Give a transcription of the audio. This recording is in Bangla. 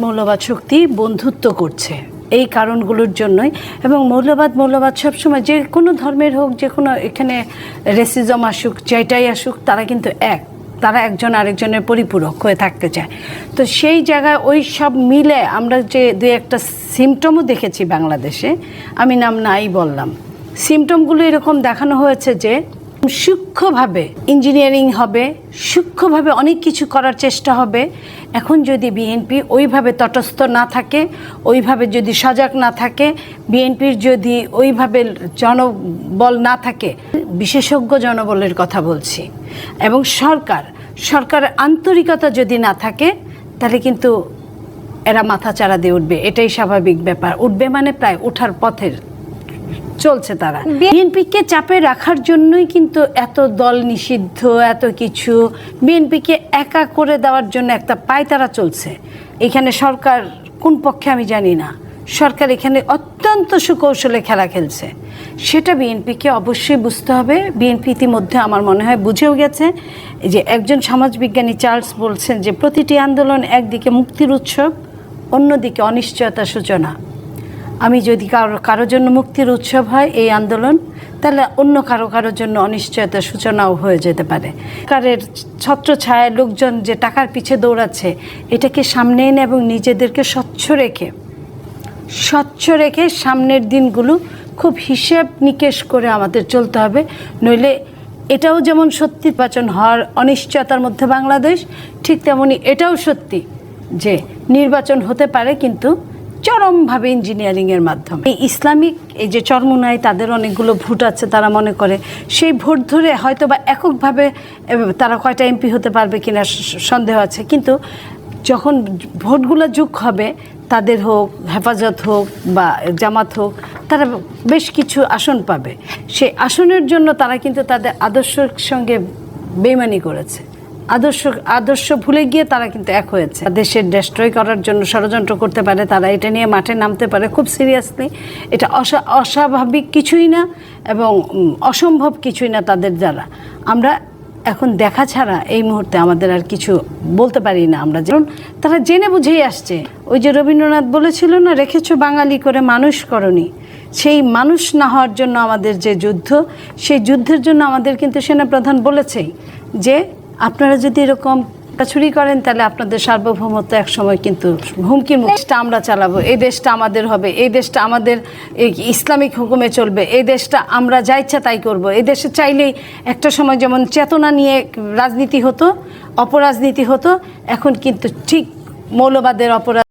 মৌলবাদ শক্তি বন্ধুত্ব করছে এই কারণগুলোর জন্যই। এবং মৌলবাদ সবসময় যে কোনো ধর্মের হোক, যে কোনো এখানে রেসিজম আসুক, যেটাই আসুক, তারা কিন্তু তারা একজন আরেকজনের পরিপূরক হয়ে থাকতে চায়। তো সেই জায়গায় ওই সব মিলে আমরা যে দু একটা সিমটমও দেখেছি বাংলাদেশে, আমি নাম নাই বললাম, সিমটমগুলো এরকম দেখানো হয়েছে যে সূক্ষ্মভাবে ইঞ্জিনিয়ারিং হবে, সূক্ষ্মভাবে অনেক কিছু করার চেষ্টা হবে। এখন যদি বিএনপি ওইভাবে তটস্থ না থাকে, ওইভাবে যদি সজাগ না থাকে, বিএনপির যদি ওইভাবে জনবল না থাকে, বিশেষজ্ঞ জনবলের কথা বলছি, এবং সরকারের আন্তরিকতা যদি না থাকে, তাহলে কিন্তু এরা মাথাচাড়া দিয়ে উঠবে। এটাই স্বাভাবিক ব্যাপার। উঠবে মানে প্রায় ওঠার পথের চলছে। তারা বিএনপিকে চাপে রাখার জন্যই কিন্তু এত দল নিষিদ্ধ, এত কিছু, বিএনপিকে একা করে দেওয়ার জন্য একটা পায়তারা চলছে। এখানে সরকার কোন পক্ষে আমি জানি না, সরকার এখানে অত্যন্ত সুকৌশলে খেলা খেলছে। সেটা বিএনপিকে অবশ্যই বুঝতে হবে। বিএনপি ইতিমধ্যে আমার মনে হয় বুঝেও গেছে যে একজন সমাজবিজ্ঞানী চার্লস বলছেন যে প্রতিটি আন্দোলন একদিকে মুক্তির উৎসব, অন্যদিকে অনিশ্চয়তার সূচনা। আমি যদি কারোর জন্য মুক্তির উৎসব হয় এই আন্দোলন, তাহলে অন্য কারোর জন্য অনিশ্চয়তার সূচনাও হয়ে যেতে পারে। সরকারের ছত্রছায়ায় লোকজন যে টাকার পিছে দৌড়াচ্ছে, এটাকে সামনে এনে এবং নিজেদেরকে স্বচ্ছ রেখে সামনের দিনগুলো খুব হিসেব নিকেশ করে আমাদের চলতে হবে। নইলে এটাও যেমন সত্যি নির্বাচন হওয়ার অনিশ্চয়তার মধ্যে বাংলাদেশ, ঠিক তেমনি এটাও সত্যি যে নির্বাচন হতে পারে, কিন্তু চরমভাবে ইঞ্জিনিয়ারিংয়ের মাধ্যমে। এই ইসলামিক এই যে চরমুনায় তাদের অনেকগুলো ভোট আছে, তারা মনে করে সেই ভোট ধরে হয়তো বা এককভাবে তারা কয়টা এমপি হতে পারবে কিনা সন্দেহ আছে, কিন্তু যখন ভোটগুলো যোগ হবে, তাদের হোক, হেফাজত হোক বা জামাত হোক, তারা বেশ কিছু আসন পাবে। সেই আসনের জন্য তারা কিন্তু তাদের আদর্শের সঙ্গে বেইমানি করেছে। আদর্শ ভুলে গিয়ে তারা কিন্তু এক হয়েছে। দেশের ডেস্ট্রয় করার জন্য ষড়যন্ত্র করতে পারে, তারা এটা নিয়ে মাঠে নামতে পারে খুব সিরিয়াসলি। এটা অস্বাভাবিক কিছুই না এবং অসম্ভব কিছুই না তাদের দ্বারা। আমরা এখন দেখা ছাড়া এই মুহূর্তে আমাদের আর কিছু বলতে পারি না আমরা, যেমন তারা জেনে বুঝেই আসছে। ওই যে রবীন্দ্রনাথ বলেছিল না, রেখেছো বাঙালি করে মানুষ করনি। সেই মানুষ না হওয়ার জন্য আমাদের যে যুদ্ধ, সেই যুদ্ধের জন্য আমাদের কিন্তু সেনাপ্রধান বলেছেই যে আপনারা যদি এরকম চুরি করেন, তাহলে আপনাদের সার্বভৌমত্ব এক সময় কিন্তু হুমকির মুখে। দেশটা আমরা চালাবো, এই দেশটা আমাদের হবে, এই দেশটা আমাদের ইসলামিক হুকুমে চলবে, এই দেশটা আমরা যা ইচ্ছা তাই করবো। এই দেশে চাইলেই একটা সময় যেমন চেতনা নিয়ে রাজনীতি হতো, অপরাজনীতি হতো, এখন কিন্তু ঠিক মৌলবাদের অপরাধ